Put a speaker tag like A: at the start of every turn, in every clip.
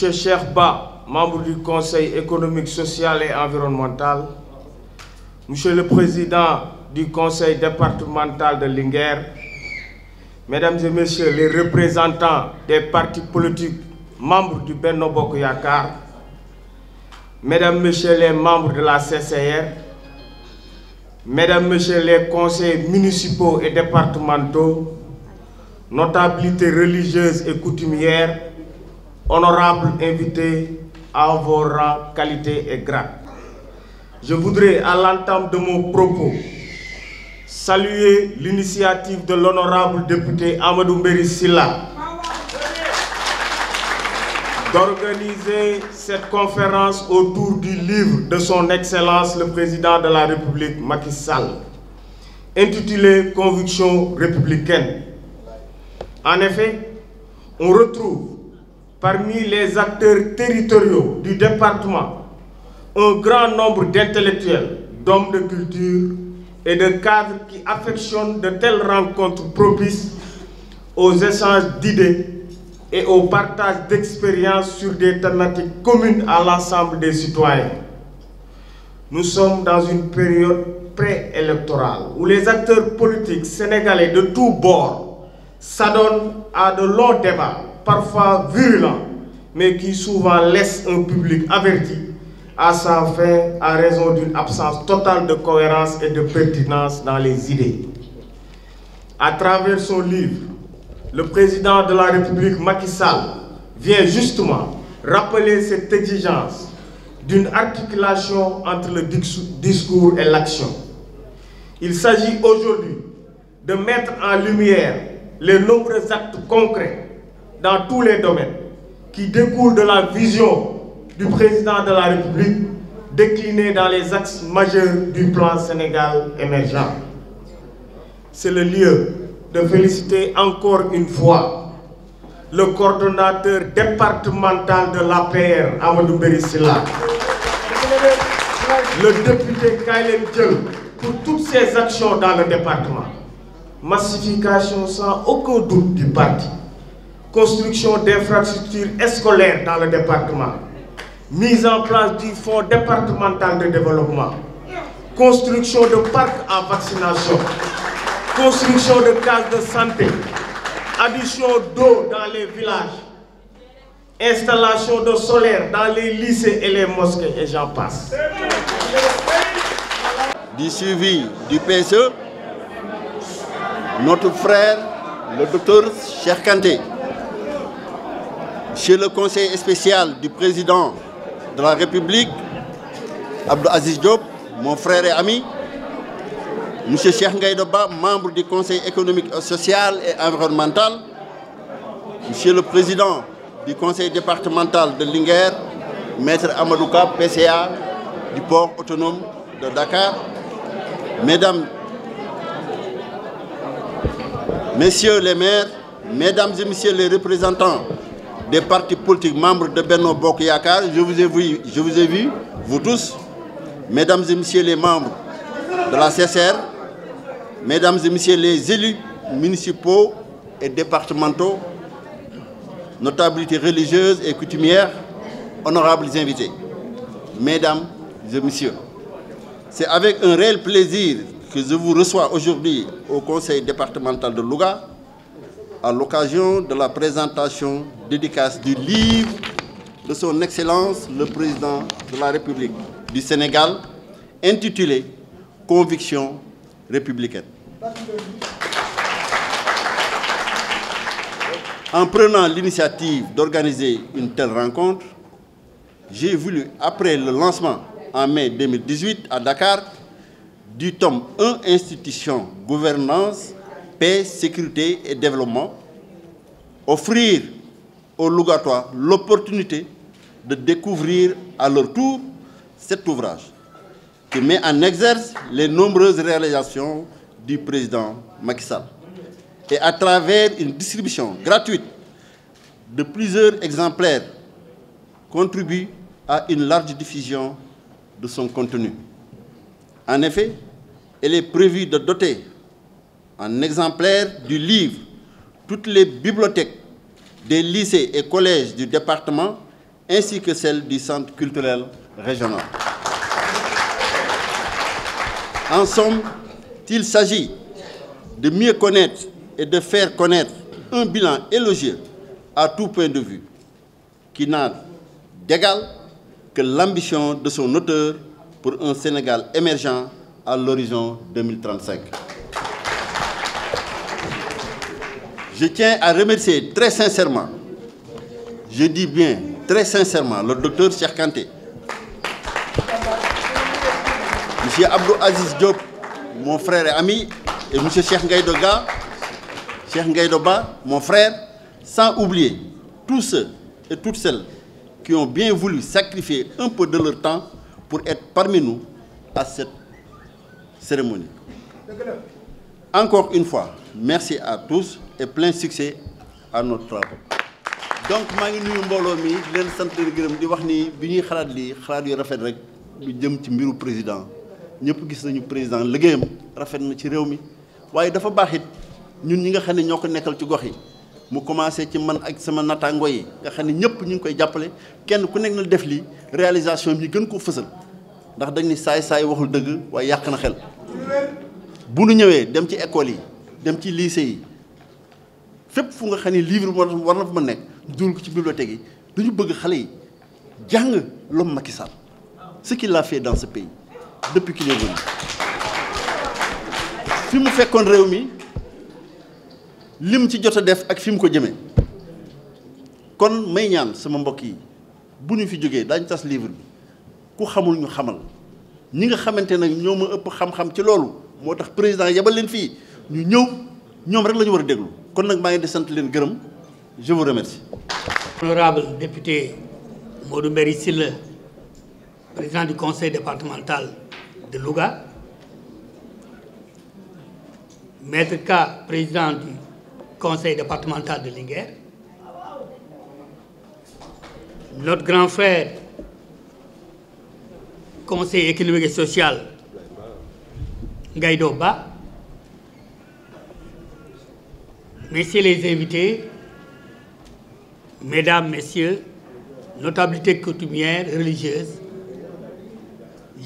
A: Monsieur Cheikh Ba, membre du Conseil économique, social et environnemental, Monsieur le Président du Conseil départemental de Linguère, Mesdames et Messieurs les représentants des partis politiques membres du Benno Bokk Yakaar, Mesdames, Messieurs les membres de la CCR, Mesdames, Messieurs les conseillers municipaux et départementaux, notabilités religieuses et coutumières, honorables invités à vos rangs, qualités et grades. Je voudrais, à l'entame de mon propos, saluer l'initiative de l'honorable député Amadou Mbéry Sylla d'organiser cette conférence autour du livre de son Excellence le Président de la République Macky Sall, intitulé Convictions républicaines. En effet, on retrouve parmi les acteurs territoriaux du département un grand nombre d'intellectuels, d'hommes de culture et de cadres qui affectionnent de telles rencontres propices aux échanges d'idées et au partage d'expériences sur des thématiques communes à l'ensemble des citoyens. Nous sommes dans une période préélectorale où les acteurs politiques sénégalais de tous bords s'adonnent à de longs débats, parfois virulents, mais qui souvent laissent un public averti à sa fin en raison d'une absence totale de cohérence et de pertinence dans les idées. À travers son livre, le président de la République Macky Sall vient justement rappeler cette exigence d'une articulation entre le discours et l'action. Il s'agit aujourd'hui de mettre en lumière les nombreux actes concrets dans tous les domaines qui découlent de la vision du président de la République déclinée dans les axes majeurs du plan Sénégal émergent. C'est le lieu de féliciter encore une fois le coordonnateur départemental de l'APR, Amadou Mbéry Sylla, le député Kaylem Dieng pour toutes ses actions dans le département. Massification sans aucun doute du parti, construction d'infrastructures scolaires dans le département, mise en place du fonds départemental de développement, construction de parcs à vaccination, construction de cases de santé, addition d'eau dans les villages, installation de solaire dans les lycées et les mosquées, et j'en passe.
B: Du suivi du PSE, notre frère, le docteur Cheikh Kanté, chez le conseil spécial du président de la République, Abdou Aziz Diop, mon frère et ami, M. Cheikh Ngaïda Ba, membre du Conseil économique, social et environnemental, M. le président du Conseil départemental de Linguère, Maître Amadouka, PCA du port autonome de Dakar, Mesdames, Messieurs les maires, Mesdames et Messieurs les représentants des partis politiques membres de Benno Bokk Yakaar, je vous ai vu, vous tous, Mesdames et Messieurs les membres de la CCR, Mesdames et Messieurs les élus municipaux et départementaux, notabilités religieuses et coutumières, honorables invités, Mesdames et Messieurs, c'est avec un réel plaisir que je vous reçois aujourd'hui au Conseil départemental de Louga à l'occasion de la présentation dédicace du livre de son Excellence le Président de la République du Sénégal intitulé Convictions républicaines. En prenant l'initiative d'organiser une telle rencontre, j'ai voulu, après le lancement en mai 2018 à Dakar, du tome 1 Institutions, Gouvernance, Paix, Sécurité et Développement, offrir aux Lougatois l'opportunité de découvrir à leur tour cet ouvrage qui met en exergue les nombreuses réalisations du président Macky Sall et à travers une distribution gratuite de plusieurs exemplaires contribue à une large diffusion de son contenu. En effet, il est prévu de doter en exemplaires du livre toutes les bibliothèques des lycées et collèges du département ainsi que celle du centre culturel régional. En somme, il s'agit de mieux connaître et de faire connaître un bilan élogieux à tout point de vue, qui n'a d'égal que l'ambition de son auteur pour un Sénégal émergent à l'horizon 2035. Je tiens à remercier très sincèrement, je dis bien très sincèrement, le docteur Cheikh Kanté, M. Abdou Aziz Diop, mon frère et ami, et M. Cheikh Ngaïdoba, mon frère, sans oublier tous ceux et toutes celles qui ont bien voulu sacrifier un peu de leur temps pour être parmi nous à cette cérémonie. Encore une fois, merci à tous et plein succès à notre travail. Donc, je suis venu à président. Ñëpp gis nañu président liggéeyam rafet na ci réew mi waaye dafa baax it ñun ñi nga xam ne ñoo ko nekkal ci gox yi mu commencé ci man ak sama nattaangoo yi nga xam ne ñëpp ñu ngi koy jàppale kenn ku nekk na def lii réalisation bi gën ko fësal ndax dañ ni saay waxul dëgg waaye yàq na xel bu nu ñëwee dem ci école yi dem ci lycée yi fépp fu nga xam ne livre war na fa mën nekk dugal ko ci bibliothèque yi dañu bëgg xale yi jàng l'homme Macky Sall ce qu'il a fait dans ce pays depuis qu'il est venu fi mu fekkoon réew mi lim ci jot a def ak fi mu ko jëmee kon may ñaan sama mbokk yi bu ñu fi jógee daañu tas livre bi ku xamul ñu xamal ñi nga xamante nag ñoo ma ëpp xam-xam ci loolu moo tax président yebal leen fii ñu ñëw ñoom rek la ñu war a déglu kon nag maa ngi di sant leen gërëm je vous remercie.
C: Honorable député Modou Mbéry Sylla, président du conseil départemental de Louga, Maître K, président du conseil départemental de Linguère, notre grand frère, conseil économique et social, Ngaïdoba, messieurs les invités, mesdames, messieurs, notabilités coutumières, religieuses,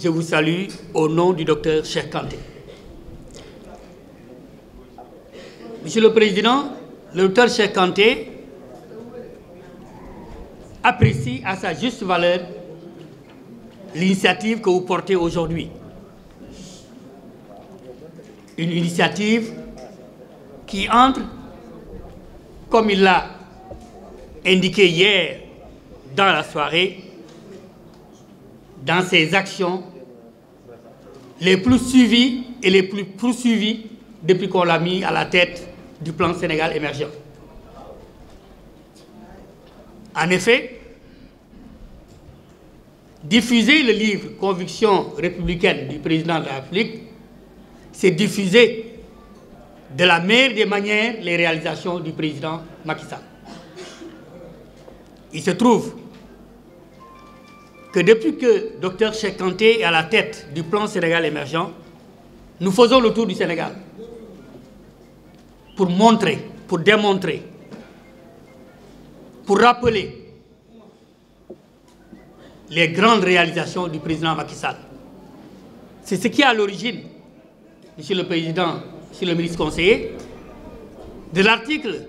C: je vous salue au nom du docteur Cheikh Kanté. Monsieur le Président, le docteur Cheikh Kanté apprécie à sa juste valeur l'initiative que vous portez aujourd'hui. Une initiative qui entre, comme il l'a indiqué hier dans la soirée, dans ses actions les plus suivies et les plus poursuivies depuis qu'on l'a mis à la tête du plan Sénégal émergent. En effet, diffuser le livre « Conviction républicaine » du président de la République, c'est diffuser de la meilleure des manières les réalisations du président Macky Sall. Il se trouve que depuis que Dr Cheikh Kanté est à la tête du plan Sénégal émergent, nous faisons le tour du Sénégal pour montrer, pour démontrer, pour rappeler les grandes réalisations du président Macky Sall. C'est ce qui est à l'origine, Monsieur le Président, Monsieur le ministre conseiller, de l'article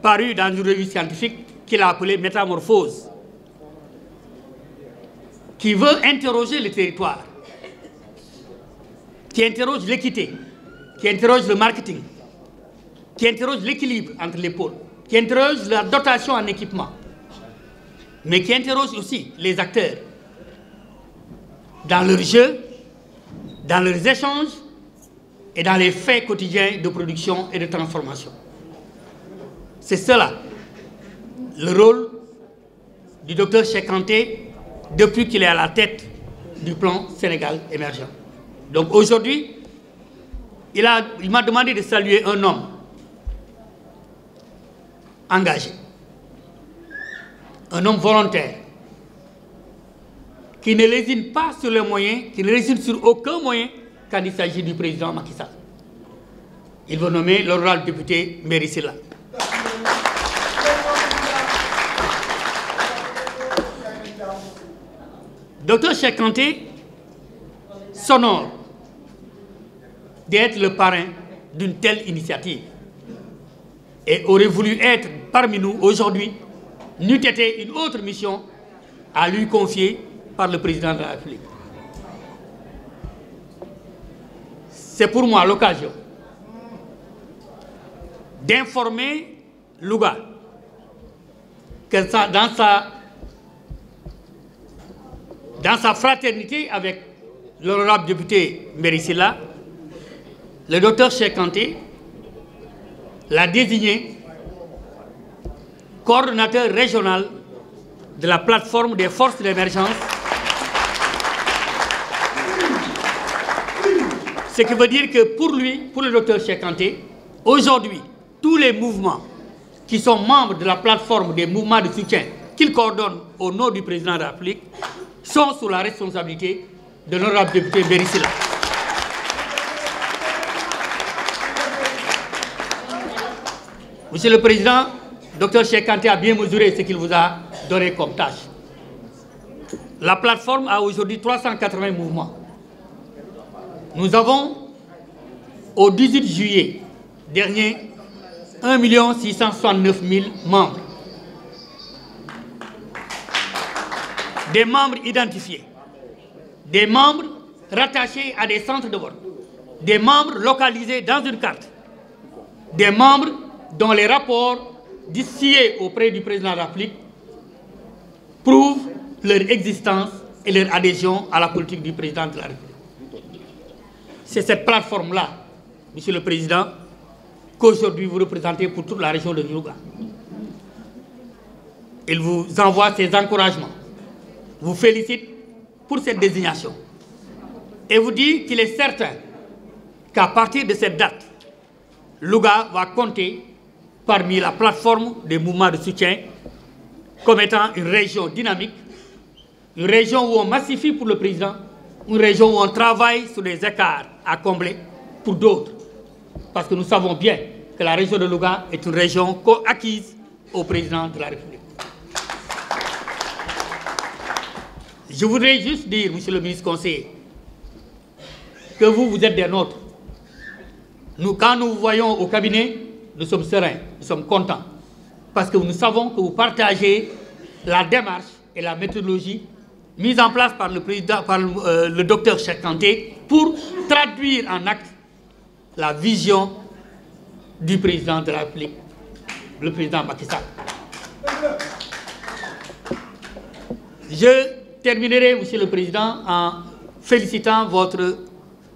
C: paru dans une revue scientifique qu'il a appelé Métamorphose, qui veut interroger le territoire, qui interroge l'équité, qui interroge le marketing, qui interroge l'équilibre entre les pôles, qui interroge la dotation en équipement, mais qui interroge aussi les acteurs dans leur jeu, dans leurs échanges et dans les faits quotidiens de production et de transformation. C'est cela, le rôle du docteur Cheikh Kanté depuis qu'il est à la tête du plan Sénégal émergent. Donc aujourd'hui, il m'a demandé de saluer un homme engagé, un homme volontaire, qui ne lésine pas sur les moyens, qui ne lésine sur aucun moyen quand il s'agit du président Macky Sall. Il va nommer l'honorable député Mbéry Sylla. Dr Cheikh Kanté s'honore d'être le parrain d'une telle initiative et aurait voulu être parmi nous aujourd'hui, n'eût été une autre mission à lui confier par le président de la République. C'est pour moi l'occasion d'informer Louga que dans sa fraternité avec l'honorable député Mbéri Sylla, le docteur Cheikh Kanté l'a désigné coordonnateur régional de la plateforme des forces d'émergence. Ce qui veut dire que pour lui, pour le docteur Cheikh Kanté, aujourd'hui, tous les mouvements qui sont membres de la plateforme des mouvements de soutien qu'il coordonne au nom du président de la République sont sous la responsabilité de l'honorable député Mbéri Sylla. Monsieur le Président, Dr Cheikh Kanté a bien mesuré ce qu'il vous a donné comme tâche. La plateforme a aujourd'hui 380 mouvements. Nous avons, au 18 juillet dernier, 1 669 000 membres. Des membres identifiés, des membres rattachés à des centres de vote, des membres localisés dans une carte, des membres dont les rapports distillés auprès du président de la République prouvent leur existence et leur adhésion à la politique du président de la République. C'est cette plateforme-là, Monsieur le Président, qu'aujourd'hui vous représentez pour toute la région de Louga. Il vous envoie ses encouragements, vous félicite pour cette désignation et vous dit qu'il est certain qu'à partir de cette date, Louga va compter parmi la plateforme des mouvements de soutien comme étant une région dynamique, une région où on massifie pour le président, une région où on travaille sur des écarts à combler pour d'autres. Parce que nous savons bien que la région de Louga est une région acquise au président de la République. Je voudrais juste dire, monsieur le ministre conseiller, que vous êtes des nôtres. Nous, quand nous vous voyons au cabinet, nous sommes sereins, nous sommes contents. Parce que nous savons que vous partagez la démarche et la méthodologie mise en place par le président, par le docteur Cheikh Kanté pour traduire en acte la vision du président de la République, le président Macky Sall. Je terminerai, monsieur le président, en félicitant votre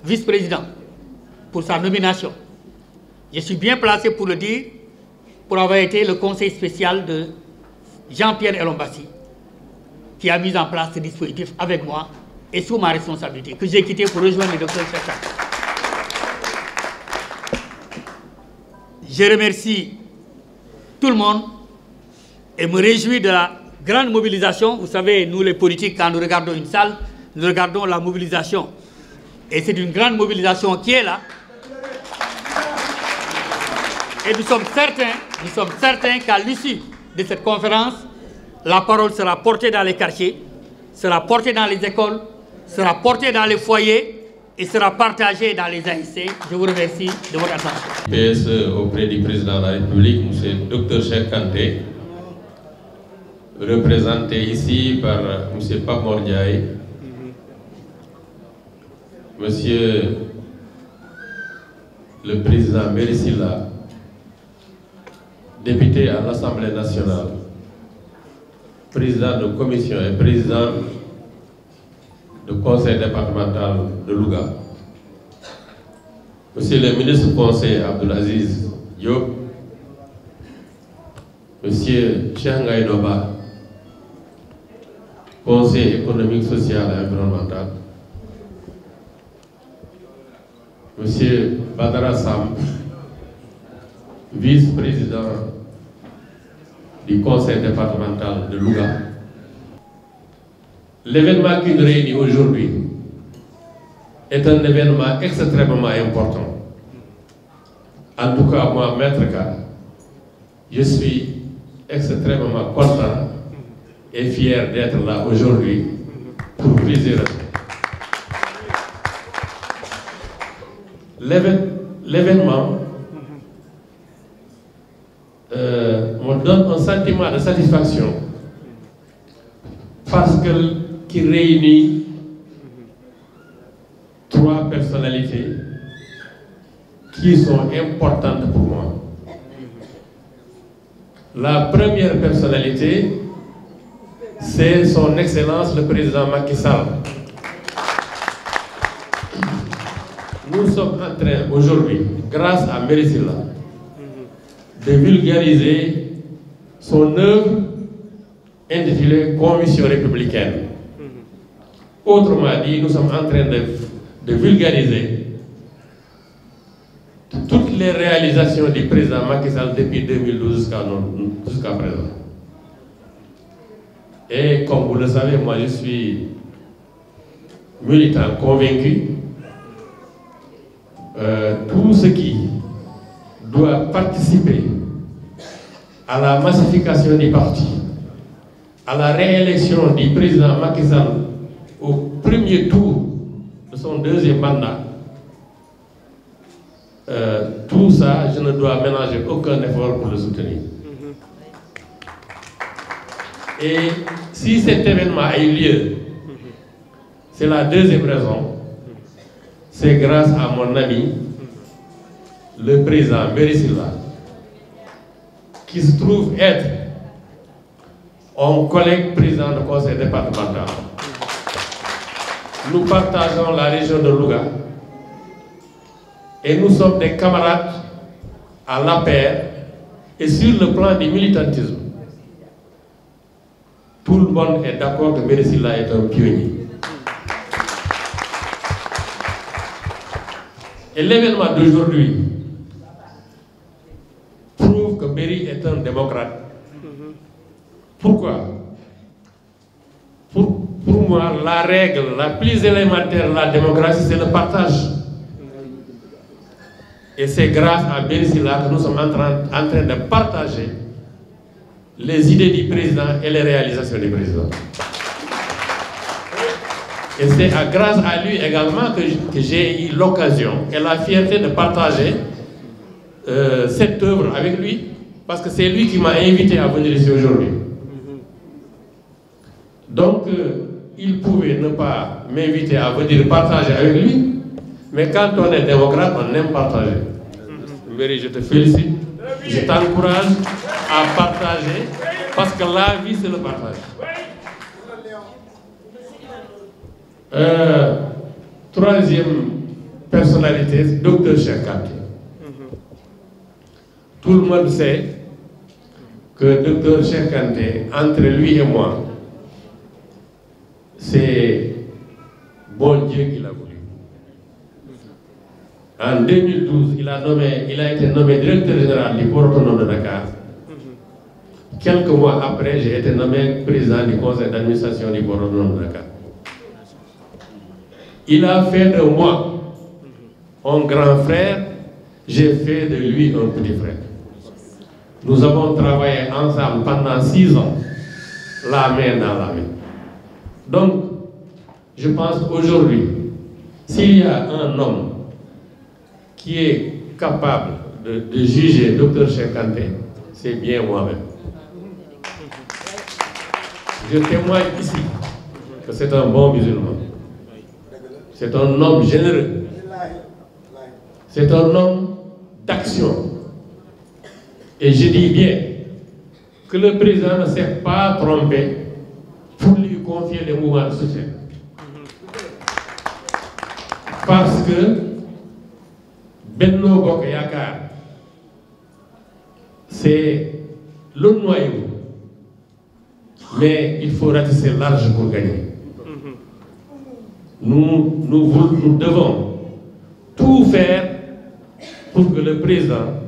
C: vice-président pour sa nomination. Je suis bien placé pour le dire, pour avoir été le conseil spécial de Jean-Pierre Elombassi, qui a mis en place ce dispositif avec moi et sous ma responsabilité, que j'ai quitté pour rejoindre le docteur Cheikh Kanté. Je remercie tout le monde et me réjouis de la grande mobilisation. Vous savez, nous les politiques, quand nous regardons une salle, nous regardons la mobilisation. Et c'est une grande mobilisation qui est là. Et nous sommes certains qu'à l'issue de cette conférence, la parole sera portée dans les quartiers, sera portée dans les écoles, sera portée dans les foyers et sera partagée dans les AIC. Je vous remercie de votre attention.
D: PSE auprès du président de la République, M. Dr Cheikh Kanté, représenté ici par M. Pape Mor Ndiaye, Monsieur le président Mbéri Sylla, député à l'Assemblée nationale, président de commission et président du conseil départemental de Louga, Monsieur le ministre conseiller Abdoulaziz Diop, Monsieur Cheikh Ngaye Doba, conseiller économique, social et environnemental, Monsieur Badara Sam, vice-président du conseil départemental de Louga. L'événement qui nous réunit aujourd'hui est un événement extrêmement important. En tout cas, moi, Maître Ka, je suis extrêmement content et fier d'être là aujourd'hui pour plusieurs raisons. L'événement me donne un sentiment de satisfaction parce qu'il réunit trois personnalités qui sont importantes pour moi. La première personnalité, c'est son Excellence le Président Macky Sall. Nous sommes en train aujourd'hui, grâce à Mbéri Sylla, de vulgariser son œuvre intitulée Conviction républicaine. Autrement dit, nous sommes en train de vulgariser toutes les réalisations du président Macky Sall depuis 2012 jusqu'à présent. Et comme vous le savez, moi je suis militant convaincu. Tout ce qui doit participer à la massification du parti, à la réélection du président Macky Sall au premier tour de son deuxième mandat, tout ça, je ne dois ménager aucun effort pour le soutenir. Et si cet événement a eu lieu, c'est la deuxième raison, c'est grâce à mon ami, le président Mbéri Sylla, qui se trouve être un collègue président du conseil départemental. Nous partageons la région de Louga et nous sommes des camarades à l'APR et sur le plan du militantisme. Tout le monde est d'accord que Mbéri Sylla est un pionnier. Et l'événement d'aujourd'hui prouve que Mbéri est un démocrate. Pourquoi? Pour moi, la règle la plus élémentaire de la démocratie, c'est le partage. Et c'est grâce à Mbéri Sylla que nous sommes en train de partager les idées du président et les réalisations du président. Et c'est grâce à lui également que j'ai eu l'occasion et la fierté de partager cette œuvre avec lui, parce que c'est lui qui m'a invité à venir ici aujourd'hui. Donc, il pouvait ne pas m'inviter à venir partager avec lui, mais quand on est démocrate, on aime partager. Mbéri, je te félicite, je t'encourage à partager, parce que la vie, c'est le partage. Troisième personnalité, Dr Cheikh Kanté. Tout le monde sait que Dr Cheikh Kanté, entre lui et moi, c'est bon Dieu qui l'a voulu. En 2012, il a été nommé directeur général du port autonome de Dakar. Quelques mois après, j'ai été nommé président du conseil d'administration du port autonome de Dakar. Il a fait de moi un grand frère, j'ai fait de lui un petit frère. Nous avons travaillé ensemble pendant 6 ans, la main dans la main. Donc, je pense aujourd'hui, s'il y a un homme qui est capable de juger Dr Cheikh Kanté, c'est bien moi-même. Je témoigne ici que c'est un bon musulman. C'est un homme généreux. C'est un homme d'action. Et je dis bien que le président ne s'est pas trompé pour lui confier les mouvements de soutien. Parce que Benno Bokk Yakaar, c'est le noyau. Mais il faut ratisser large pour gagner. Nous devons tout faire pour que le président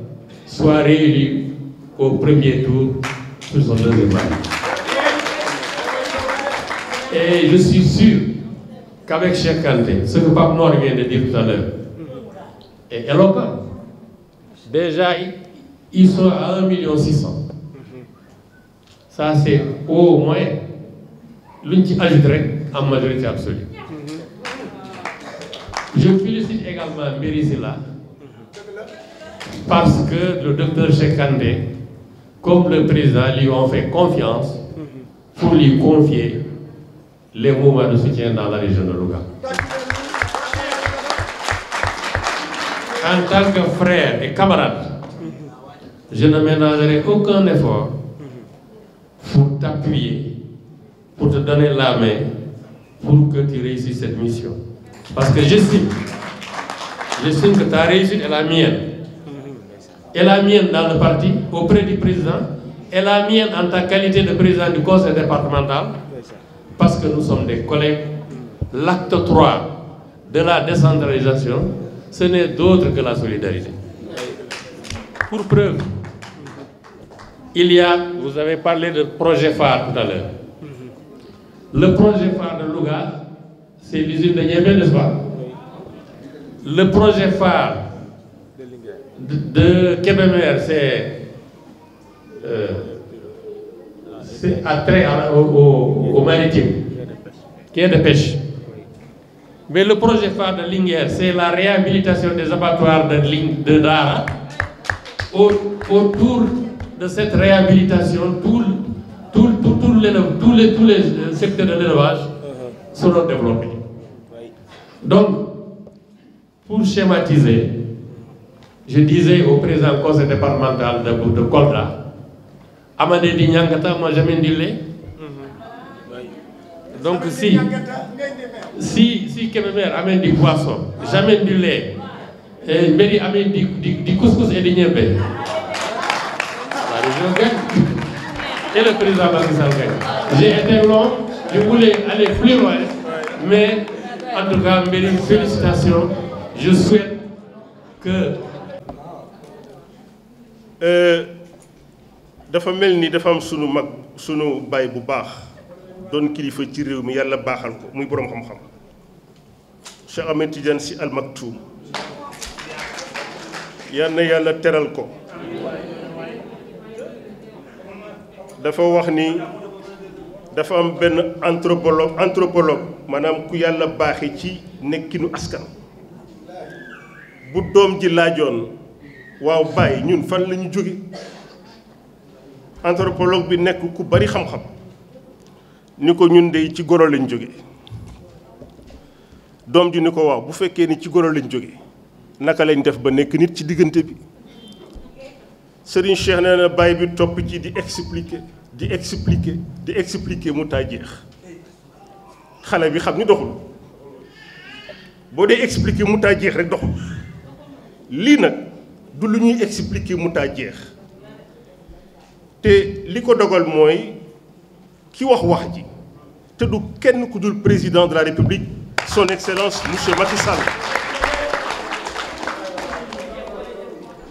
D: soit réélu au premier tour sur son deuxième mandat. Et je suis sûr qu'avec Cheikh Kanté, ce que Pape Noir vient de dire tout à l'heure, est éloquent. Déjà, ils sont à 1,6 million. Ça, c'est au moins l'une qui ajouterait en majorité absolue. Je félicite également Mbéri Sylla parce que le docteur Cheikh Kanté, comme le président, lui ont fait confiance pour lui confier les mouvements de soutien dans la région de Louga. En tant que frère et camarade, je ne ménagerai aucun effort pour t'appuyer, pour te donner la main, pour que tu réussisses cette mission. Parce que j'estime que ta réussite est la mienne. Et la mienne dans le parti, auprès du président, et la mienne en ta qualité de président du conseil départemental, parce que nous sommes des collègues. L'acte 3 de la décentralisation, ce n'est d'autre que la solidarité. Pour preuve, vous avez parlé de projet phare tout à l'heure. Le projet phare de Louga, c'est l'usine de Niébé, n'est-ce pas? Le projet phare de Kébémer, c'est attrait au maritime, qui est de pêche. Mais le projet phare de Linguère, c'est la réhabilitation des abattoirs de Dara. Autour de cette réhabilitation, tous les secteurs de l'élevage seront développés. Donc, pour schématiser, je disais au président du conseil départemental de Kolda, Amadé Di Nyangata, moi jamais dit. Donc si Kébémer amène du poisson, j'amène du lait, et Mbéri amène du couscous et du niébé, la région gagne. Et le président Macky Sall gagne. J'ai été long, je voulais aller plus loin, mais en tout cas, Mbéri, félicitations. Je souhaite que...
A: dafa mel ni dafa am sunu mag sunu baay bu baax doon kilifa ci réew mi yàlla baaxal ko muy boroom xam-xam Cheikh Ahmed Tidiane Sy Al Maktoum yal na yàlla teral ko dafa wax ni dafa am benn anthropologue maanaam ku yàlla baaxe ci nekkinu askan bu doom ji laajoon waaw baay ñun fan la ñu jóge anthropologue bi nekk ku bari xam-xam ni ko ñun de ci goro lañ jóge doom ji ni ko waaw bu fekkee ni ci goro lañ jóge naka lañ def ba nekk nit ci diggante bi Serigne Cheikh nee na baay bi topp ci di expliquer mu taa jeex xale bi xam ni doxul boo dee expliquer mu taa jeex rek doxul lii nag du lu ñuy expliquer mu taa jeex te li ko dogal mooy ki wax ji te du kenn ku dul président de la République son excellence monsieur Macky Sall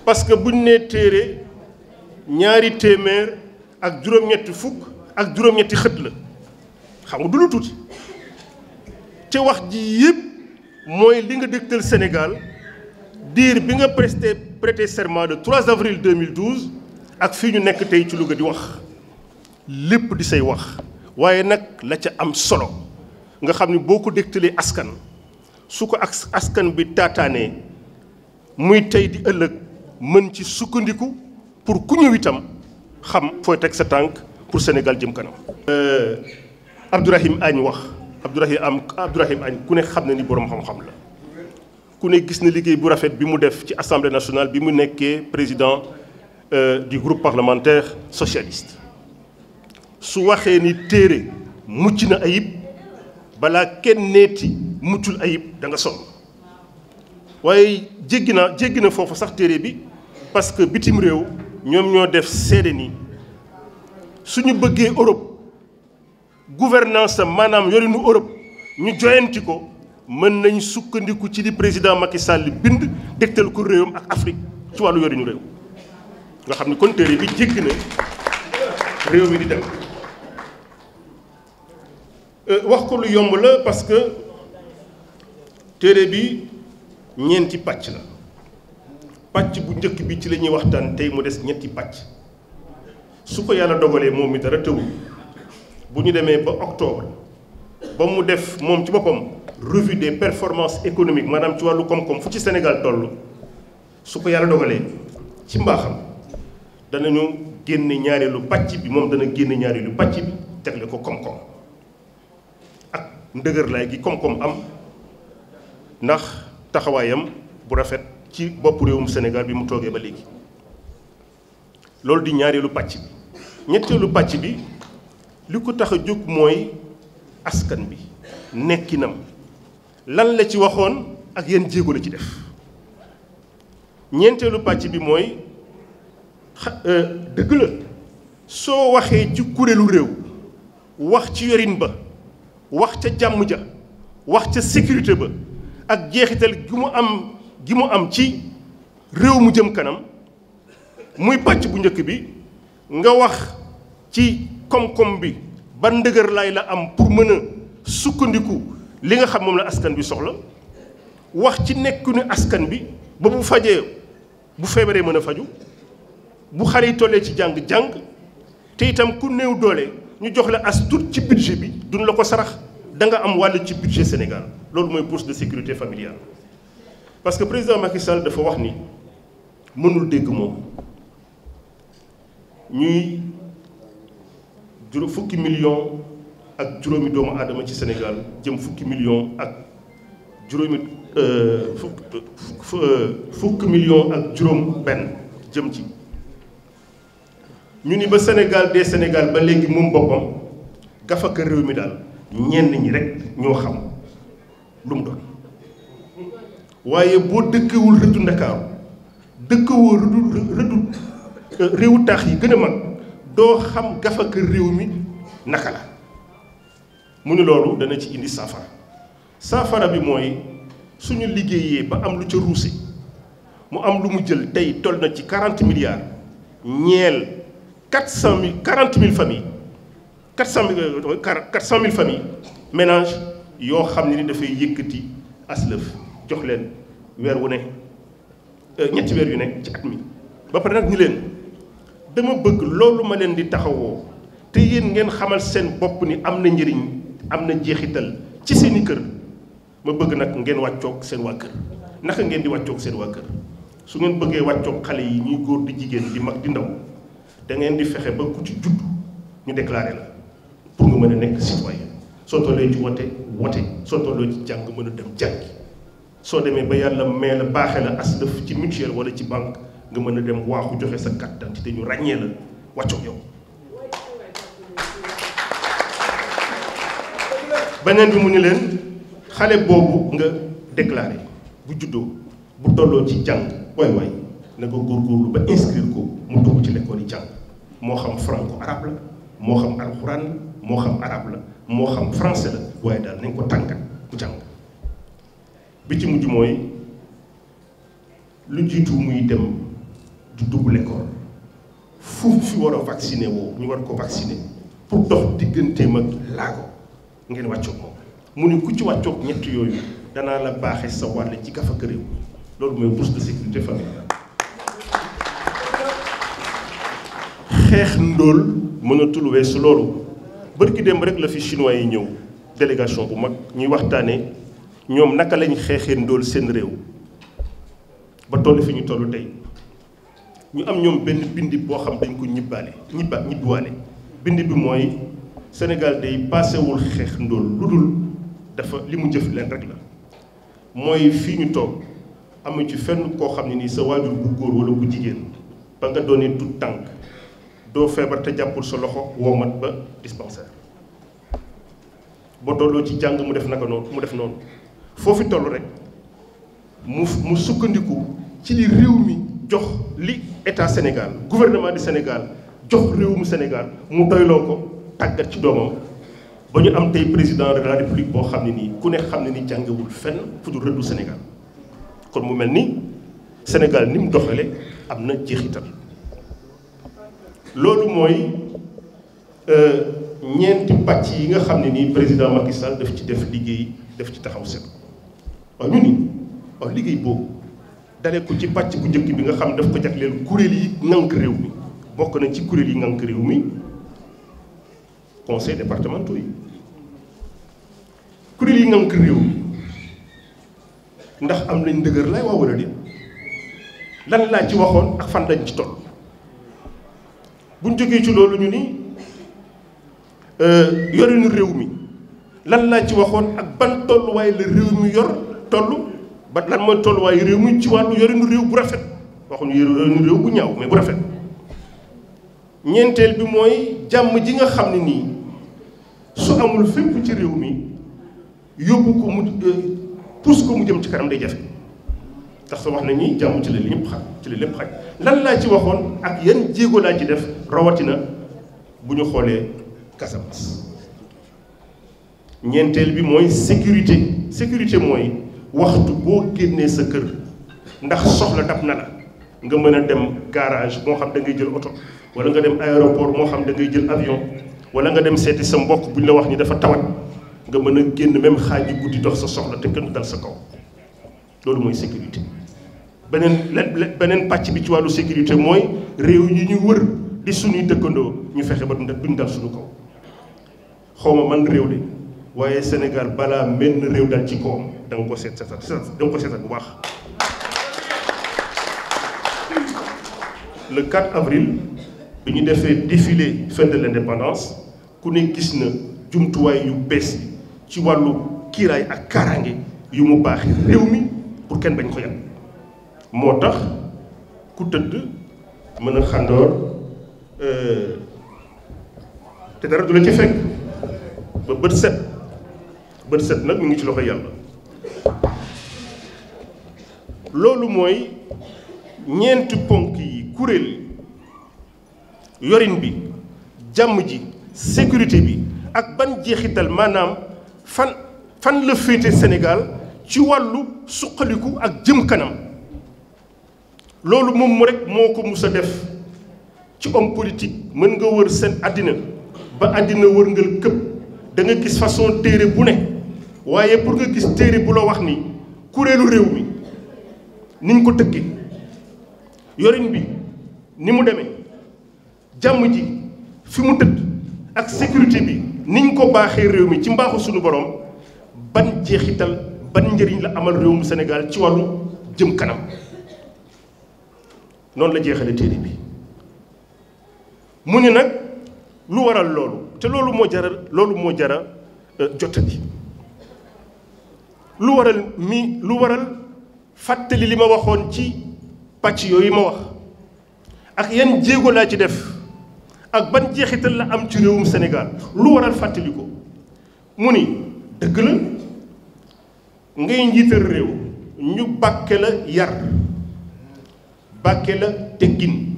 A: parce que buñ nee téere ñaari téeméer ak juróom-ñetti fukk ak juróom-ñetti xët la xam nga du lu tuuti te wax ji yépp mooy li nga dégtal Sénégal diir bi nga prêté serment de 3 avril 2012 ak fii ñu nekk tey ci Louga di wax lépp di say wax waaye nag la ca am solo nga xam ni boo ko dégtalee askan su ko ak askan bi taataanee muy tey di ëllëg mën ci sukkandiku pour ku ñëw itam xam fooy teg sa tànk pour Sénégal jëm kanam. Abdourahim Agne wax Abdourahim Agne ku ne xam na ni boroom xam-xam la ku ne gis na liggéey bu rafet bi mu def ci Assemblée nationale bi mu nekkee président du groupe parlementaire socialiste su waxee ni téere mucc na ayib balaa kenn neeti muccul ayib da nga sonn waaye jéggi na foofu sax téere bi parce que bitim réew ñoom ñoo def seede ni suñu bëggee Europe gouvernance am maanaam yorinu Europe ñu joyanti ko mën nañ sukkandiku ci li président Macky Sall bind dégtal ko réewam ak Afrique ci wàllu yorinu réew nga xam ni kon téere bi jéggi na réew mi di dem wax ko lu yomb la parce que téere bi ñeenti pàcc la pàcc bu njëkk bi ci la ñuy waxtaan tey mu des ñetti pàcc su ko yàlla dogalee moom mi dara tëwul bu ñu demee ba octobre ba mu def moom ci boppam revue des performances économiques maanaam ci wàllu koom-koom fu ci Sénégal toll su ko yàlla dogalee ci mbaaxam danañu génne ñaareelu pàcc bi moom dana génne ñaareelu pàcc bi tegle ko koom-koom ak ndëgërlaay gi koom-koom am ndax taxawaayam bu rafet ci bopp réewum Sénégal bi mu toogee ba léegi loolu di ñaareelu pàcc bi ñetteelu pàcc bi li ko tax a jóg mooy askan bi nekkinam lan la ci waxoon ak yan jéego la ci def ñeenteelu pàcc bi mooy dëgg la soo waxee ci kuréelu réew wax ci yorin ba wax ca jàmm ja wax ca sécurité ba ak jeexital gi mu am ci réew mu jëm kanam muy pàcc bu njëkk bi nga wax ci koom-koom bi ba ndëgër laay la am pour mën a sukkandiku li nga xam moom la askan bi soxla wax ci nekkunu askan bi ba bu fajee bu feebaree mën a faju bu xale yi tollee ci jàng te itam ku néew doole ñu jox la as tuut ci budget bi duñ la ko sarax da nga am wàll ci budget Sénégal loolu mooy bourse de sécurité familiale parce que président Macky Sall dafa wax ni mënul dégg moom ñuy fukki million ak juróomi doomu aadama ci Sénégal jëm fukki million ak juróomi fukki million ak juróom benn jëm ci ñu ni ba Sénégal des Sénégal ba léegi moom boppam gafaka réew mi daal ñenn ñi rek ñoo xam lu mu doon waaye boo dëkkewul rëddu Ndakaaru dëkkewoo rëddu réewu taax yi gën a mag doo xam gafaka réew mi naka la mu ni loolu dana ci indi saafara bi mooy suñu liggéeyee ba am lu ca ruuse mu am lu mu jël tey toll na ci 40 milliards ñeel 40 000 familles 400 000 familles ménages yoo xam ne ni dafay yëkkati aslëf jox leen weer wu ne ñetti weer yu ne ci at mi ba pare nag ñu leen dama bëgg loolu ma leen di taxawoo te yéen ngeen xamal seen bopp ni am na njëriñ am na jeexital ci seeni kër ma bëgg nag ngeen wàccoog seen waa kër naka ngeen di wàccoog seen waa kër su ngeen bëggee wàccoog xale yi ñuy góor di jigéen di mag di ndaw da ngeen di fexe ba ku ci judd ñu déclaré la pour nga mën a nekk citoyen soo tollee ci wote soo tollee ci jàng mën a dem jàngi soo demee ba yàlla may la baaxee la as def ci mutuelle wala ci banque nga mën a dem waaxu joxe sa carte d'identité ñu ràññee la wàccoog yow. beneen bi mu ni leen xale boobu nga déclaré bu juddoo bu tolloo ci jàng waay na ko góorgóorlu ba inscrire ko mu dugg ci l'école yi jàng moo xam franco arabe la moo xam alxuraan la moo xam arabe la moo xam français la waaye daal nañ ko tàngat mu jàng bi ci mujj mooy lu jiitu muy dem du dugg l'école fu fi war a vacciner woo ñu war ko vacciner pour dox digganteem ak laago ngeen wàccoog moom mu ni ku ci wàccoog ñett yooyu danaa la baaxe sa wàll ci gafaka réew loolu mooy bourse de sécurité familiale xeex ndóol mënatul weesu loolu bërki dem rek la fi chinois yi ñëw délégation bu mag ñuy waxtaane ñoom naka lañ xeexee ndóol seen réew ba toll fi ñu toll tey ñu am ñoom benn bind boo xam dañ ko ñibbiwaale bind bi mooy Sénégal day paasewul xeex ndóol lu dul dafa li mu jëf leen rek la mooy fii ñu toog amu ci fenn koo xam ne nii sa waajur bu góor wala bu jigéen ba nga doonee tut tànk doo feebar te jàppul sa loxo womat ba dispensaire boo tolloo ci jàng mu def naka noonu mu def noonu foofu toll rek mu sukkandiku ci li réew mi jox li état Sénégal gouvernement du Sénégal jox réew mu Sénégal mu doyloo ko tàggat ci doomam ba ñu am tey président de la république boo xam ne nii ku ne xam ne ni jàngewul fenn fu dul rëddu Sénégal kon mu mel ni Sénégal ni mu doxale am na jeexital loolu mooy ñeenti pàcc yi nga xam ne nii président Macky Sall daf ci def liggéey daf ci taxaw set waaw ñu ni waaw liggéey boobu dalee ko ci pàcc bu njëkk bi nga xam daf ko jagleel kuréel yi ŋànk réew mi bokk na ci kuréel yi ŋànk réew mi conseil départementaux yi
E: kuréel yi ngànk réew mi ndax am nañ dëgër lay waa wala déet lan laa ci waxoon ak fan lañ ci toll buñ jógee ci loolu ñu ni yorinu réew mi lan laa ci waxoon ak ban tolluwaay la réew mi yor toll ba lan mooy tolluwaayu réew mi ci wàllu yorinu réew bu rafet waxuñu yorinu réew bu ñaaw mais bu rafet ñeenteel bi mooy jàmm ji nga xam ne nii su amul fépp ci réew mi yóbbu ko mu pousse ko mu jëm ci kanam day jafe ndax sa wax na ñi jàmm ci la lépp xaj ci la lépp xaj lan laa ci waxoon ak yan jéego laa ci def rawatina bu ñu xoolee Casamance. ñeenteel bi mooy sécurité mooy waxtu boo génnee sa kër ndax soxla dab na la nga mën a dem garage moo xam da ngay jël oto wala nga dem aéroport moo xam da ngay jël avion wala nga dem seeti sa mbokk bu ñu la wax ni dafa tawat nga mën a génn même xaaji guddi dox sa soxla te kenn dal sa kaw loolu mooy sécurité. beneen pàcc bi ci wàllu sécurité mooy réew yi ñu wër di suñuy dëkkandoo ñu fexe ba duñ dal suñu kaw xawma man réew de waaye Sénégal balaa menn réew dal ci kawam da nga ko seetal bu baax. Le 4 avril bi ñu defee défilé fête de l'indépendance ku ne gis na jumtuwaay yu bees ci wàllu kiiraay ak kaaraange yu mu baax réew mi pour kenn bañ ko yàq moo tax ku tëdd mën a xàndoor te dara du la ci fekk ba bët set nag mu ngi ci loxo yàlla. loolu mooy ñeenti ponk yi kuréel yorin bi jàmm ji sécurité bi ak ban jeexital maanaam fan la féete Sénégal ci wàllu suqaliku ak jëm kanam loolu moom mu rek moo ko mus a def ci homme politique mën nga wër seen àddina ba àddina wërngal këpp da nga gis façon téere bu ne waaye pour nga gis téere bu la wax ni kuréelu réew mi niñ ko tëggee yorin bi ni mu demee jàmm ji fi mu tëdd ak sécurité bi niñ ko baaxee réew mi ci mbaaxu suñu borom ban jeexital ban njëriñ la amal réew mu Sénégal ci wàllu jëm kanam noonu la jeexale téere bi mu ni nag lu waral loolu te loolu moo jara jottali lu waral fàttali li ma waxoon ci pàcc yooyu ma wax ak yan jéego laa ci def ak ban jeexital la am ci réewum Sénégal lu waral fàttali ko mu ni dëgg la ngay njiital réew ñu bàkke la yar bàkke la teggin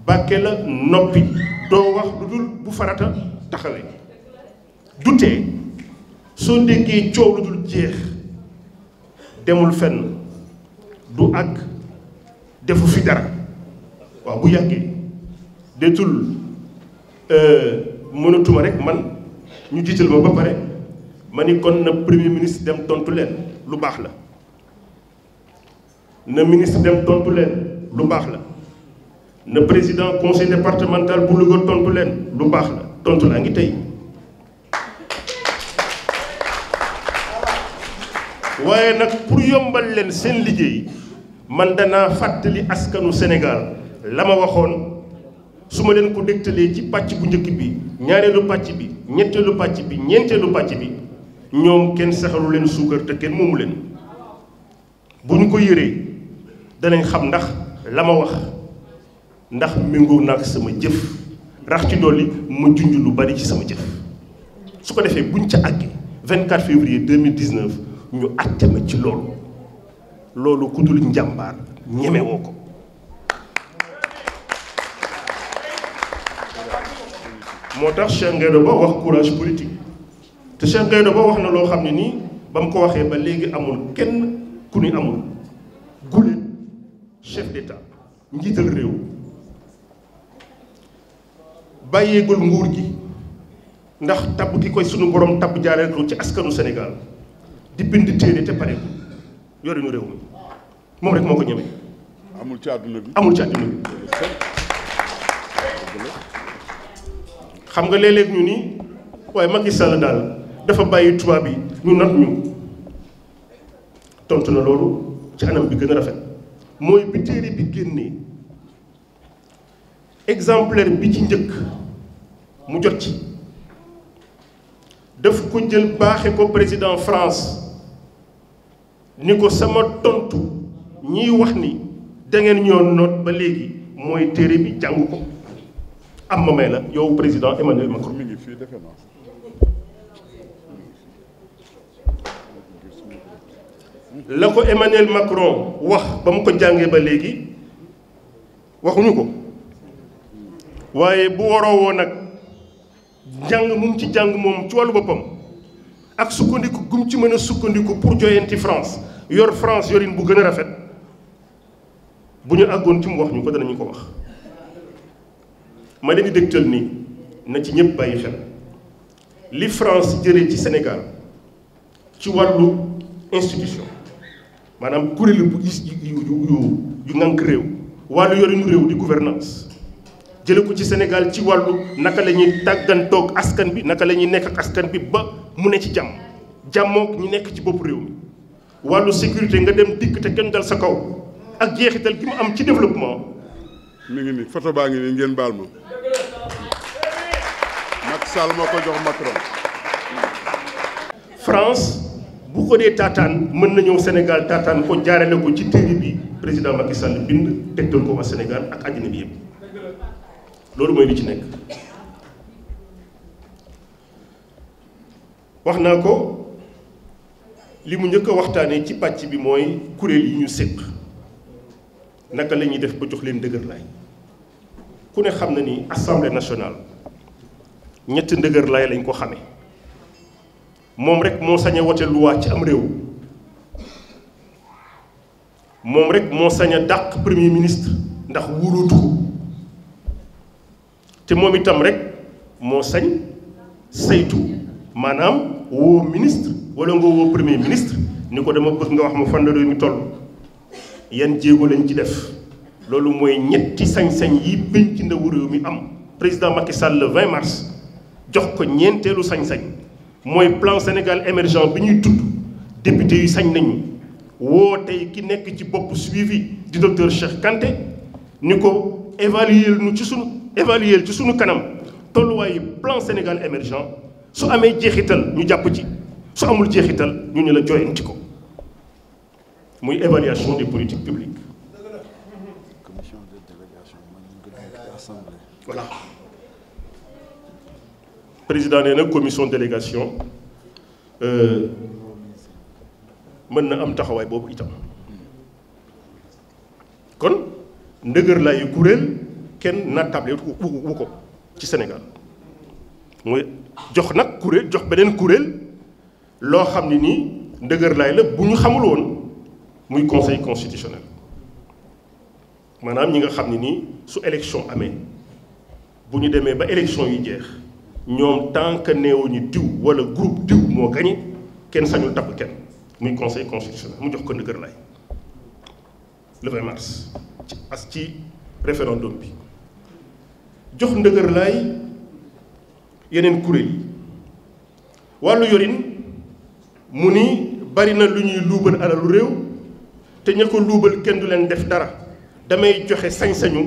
E: bàkke la noppi doo wax lu dul bu farata taxawee du tee soo déggee coow lu dul jeex demul fenn du àgg defu fi dara waaw bu yàggee deetul mënatuma rek man ñu jiital ma ba pare ma ni kon na premier ministre dem tontu leen lu baax la na ministre dem tontu leen lu baax la na président conseil départemental bu Louga tontu leen lu baax la tontu laa ngi tey waaye nag pour yombal leen seen liggéey man danaa fàttali askanu Sénégal la ma waxoon su ma leen ko dégtalee ci pàcc bu njëkk bi ñaareelu pàcc bi ñetteelu pàcc bi ñeenteelu pàcc bi ñoom kenn saxalu leen suukar te kenn moomu leen bu ñu ko yëree danañ xam ndax la ma wax ndax méngoo naag sama jëf rax ci dolli ma junj lu bari ci sama jëf su ko defee buñ ca àggee 24 février 2019 ñu àtte ma ci loolu ku dul njàmbaar ñemewoo ko moo tax Cheikh Ngaïdo Ba wax courage politique te Cheikh Ngaïdo Ba wax na loo xam ne nii ba mu ko waxee ba léegi amul kenn ku ni amul guléet chef d'état njiital réew bàyyeegul nguur gi ndax tabb gi koy sunu borom tabb jaaree ko ci askanu Sénégal di bind téere te pare yorinu réew mi moom rek moo ko ñeme.
B: amul ci àdduna bi
E: xam nga léeg-léeg ñu ni waaye Macky Sall daal dafa bàyyi tubaab yi ñu not ñu tontu na loolu ci anam bi gën a rafet mooy bi téere bi génnee exemplaire bi ci njëkk mu jot ci daf ko jël baaxe ko président France ni ko sama tontu ñiy wax ni da ngeen ñoo noot ba léegi mooy téere bi jàng ko am ma may la yow président Emmanuel Macron. mi ngi fii defe naa la ko Emmanuel Macron wax ba mu ko jàngee ba léegi waxuñu ko waaye bu waroo woon nag jàng mu ci jàng moom ci wàllu boppam ak sukkandiku gum ci mën a sukkandiku pour joyanti France yor France yorin bu gën a rafet bu ñu àggoon ci mu wax ñu ko danañu ko wax ma leen di dégtal nii na ci ñëpp bàyyi xel li France jëlee ci Sénégal ci wàllu institution maanaam kuréel bu yu ngànk réew wàllu yorinu réew di gouvernance jële ko ci Sénégal ci wàllu naka la ñuy tàggantoog askan bi naka la ñuy nekk ak askan bi ba mu ne ci jàmm jàmmoog ñi nekk ci bopp réew mi wàllu sécurité nga dem dikk te kenn dal sa kaw ak jeexital gi mu am ci développement.
F: mi ngi nii photo baa ngi nii ngeen baal ma Macky Sall moo ko jox Macron.
E: France bu ko dee taataan mën na ñëw Sénégal taataan ko jaarale ko ci téere bi président Macky Sall bind tegtal ko waa Sénégal ak àddina bi yëpp loolu mooy li ci nekk. wax naa ko li mu njëkk a waxtaanee ci pàcc bi mooy kuréel yi ñu séq naka la ñuy def ba jox leen ndëgër laay ku ne xam na ni assemblée nationale ñetti ndëgër laay lañ ko xamee moom rek moo sañ a wote loi ci am réew moom rek moo sañ a dàq premier ministre ndax wuruutu ko te moom itam rek moo sañ saytu maanaam woo ministre wala nga woo premier ministre ni ko dama bëgg nga wax ma fan la réew mi toll yan jéego lañ ci def loolu mooy ñetti sañ-sañ yi penc ndawu réew mi am président Macky Sall le 20 mars jox ko ñeenteelu sañ-sañ mooy plan Sénégal émergent bi ñuy tudd député yi sañ nañu woo tey ki nekk ci bopp suivi di docteur Cheikh Kanté ni ko évaluer ci sunu kanam tolluwaayu plan Sénégal émergent su amee jeexital ñu jàpp ci su amul jeexital ñu ne la joyanti ko muy évaluation des politiques publiques.
F: commission de délégation assemblée.
E: voilà président nee na commission délégation mën na am taxawaay boobu itam kon ndëgër laayu kuréel kenn nattable wu ko ci Sénégal mooy jox nag kuréel jox beneen kuréel loo xam ne nii ndëgër laay la bu ñu xamul woon muy conseil constitutionnel maanaam ñi nga xam ne nii su élection amee bu ñu demee ba élection yi jeex ñoom tant que neewuñu diw wala groupe diw moo gañe kenn sañul tabb kenn muy conseil constitutionnel mu jox ko ndëgër laay le 20 mars ci référendum bi jox ndëgër laay yeneen kuréel yi wàllu yorin mu ni bari na lu ñuy luubal alalu réew te ña ko luubal kenn du leen def dara damay joxe sañ-sañu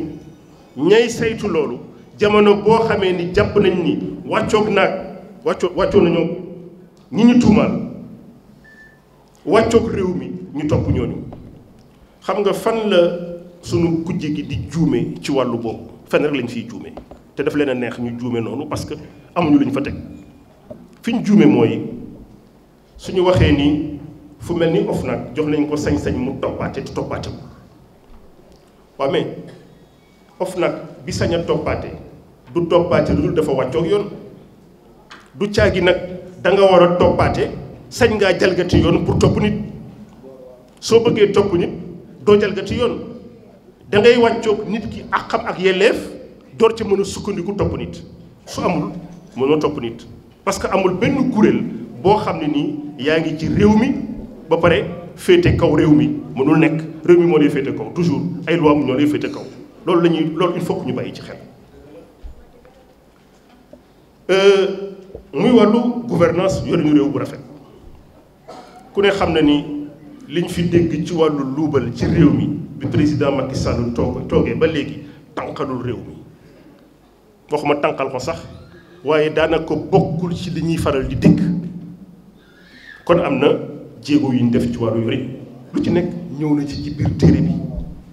E: ñay saytu loolu jamono boo xamee ni jàpp nañ ni wàccoog nañoo ñi ñu tuumaal wàccoog réew mi ñu topp ñooñu xam nga fan la sunu kujje gi di juume ci wàllu boobu fenn rek lañ fiy juume te daf leen a neex ñu juume noonu parce que amuñu lu ñu fa teg fi ñu juume mooy suñu waxee ni fu mel ni OFNAC jox nañ ko sañ-sañ mu toppaate te toppaate ko waaw mais OFNAC bi sañ a toppaate du toppaate lu dul dafa wàccoog yoon du caagi nag da nga war a toppaate sañ ngaa jalgati yoon pour topp nit soo bëggee topp nit doo jalgati yoon da ngay wàccoog nit ki ak xam ak yelleef door ca mën a sukkandiku topp nit su amul mënoo topp nit parce que amul benn kuréel boo xam ne nii yaa ngi ci réew mi ba pare féete kaw réew mi mënul nekk réew mi moo lay féete kaw toujours ay loi ñoo lay féete kaw loolu il faut que ñu bàyyi ci xel muy wàllu gouvernance yorinu réew bu rafet ku ne xam na ni liñ fi dégg ci wàllu luubal ci réew mi bi président Macky Sall toogee ba léegi tànqalul réew mi waxuma tànqal ko sax waaye daanaka bokkul ci li ñuy faral di dégg kon am na jéego yu ñu def ci wàllu yorin lu ci nekk ñëw na ci biir téere bi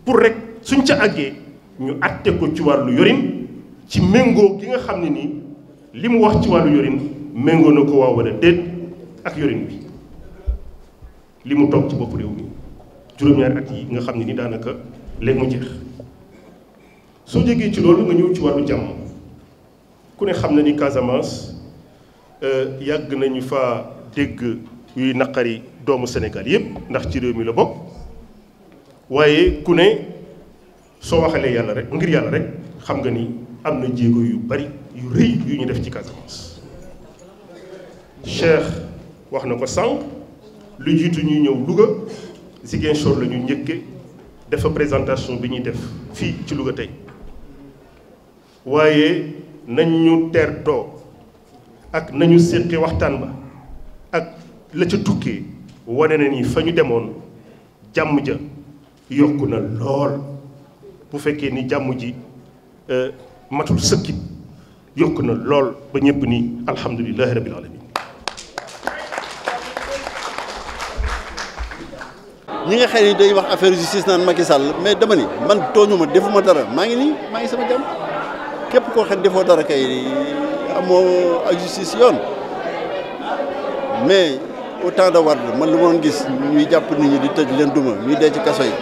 E: pour rek suñ ca àggee ñu àtte ko ci wàllu yorin ci méngoo gi nga xam ne nii li mu wax ci wàllu yorin méngoo na ko waaw wala déet ak yorin bi li mu toog ci bopp réew mi juróom-ñaari at yi nga xam ne ni daanaka léegi mu jeex soo jógee ci loolu nga ñëw ci wàllu jàmm ku ne xam na ni Casamance yàgg nañu fa dégg yuy naqari doomu Sénégal yépp ndax ci réew mi la bokk waaye ku ne soo waxalee yàlla rek ngir yàlla rek xam nga ni am na jéego yu bari yu rëy yu ñu def ci Casamance. Cheikh wax na ko sànq lu jiitu ñuy ñëw Louga Ziguinchor la ñu njëkke dafa présentation bi ñuy def fii ci Louga tey waaye nañ ñu teertoo ak nañu séqi waxtaan ba ak la ca tukkee wane na ni fa ñu demoon jàmm ja yokku na lool bu fekkee ni jàmm ji matul sëkkit yokku na lool ba ñëpp ni alhamdulilahi rabbil alamin
B: ñi nga xëy ni day wax affaire justice naan Macky Sall mais dama ni man tooñuma defuma dara maa ngi nii maa ngi sama jàmm képp koo xam defoo dara kay amoo ak justice yoon mais au temps de Wade man lu ma doon gis ñuy jàpp nit ñi di tëj leen duma ñuy dee ci kaso yi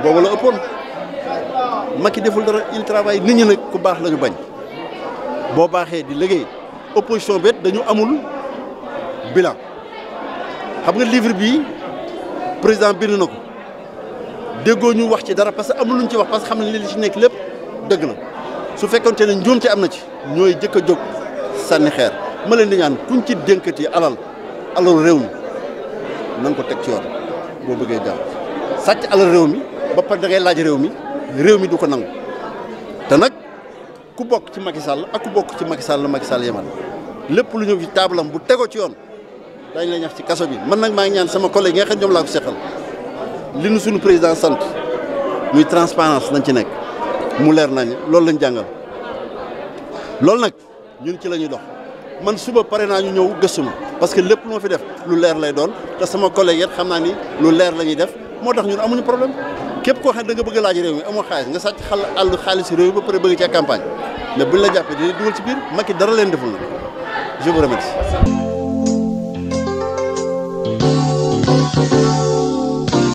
B: boobu la ëppoon Macky deful dara il travaille nit ñi nag ku baax la ñu bañ boo baaxee di liggéey opposition bi dañu amul bilan xam nga livre bi président bind na ko déggoo ñu wax ci dara parce que amul lu ñu ci wax parce que xam ne li ci nekk lépp dëgg la su fekkonte ne njuumte am na ci ñooy jëkk a jóg sànni xeer ma leen di ñaan kuñ ci dénkati alalu réew mi na nga ko teg ci yoon boo bëggee jàmm sàcc alal réew mi ba pare da ngay laaj réew mi du ko nangu te nag ku bokk ci Macky Sall ak ku bokk ci Macky Sall la Macky Sall yemal lépp lu ñëw ci taabalam bu tegoo ci yoon dañ la ñax ci kaso bi man nag maa ngi ñaan sama collègue yi nga xam ñoom laa ko seqal li nu suñu président sant muy transparence nañ ci nekk mu leer nañ loolu lañ jàngal loolu nag ñun ci la ñuy dox man suba pare naa ñu ñëw gëstu ma parce que lépp lu ma fi def lu leer lay doon te sama collègue yet xam naa ni lu leer la ñuy def moo tax ñun amuñu problème képp koo xam ne da nga bëgg a laaj réew mi amoo xaalis nga sàcc àllu xaalis réew mi ba pare bëgg ci campagne mais buñ la jàppee dañuy dugal ci biir Macky dara leen deful na je vous remercie.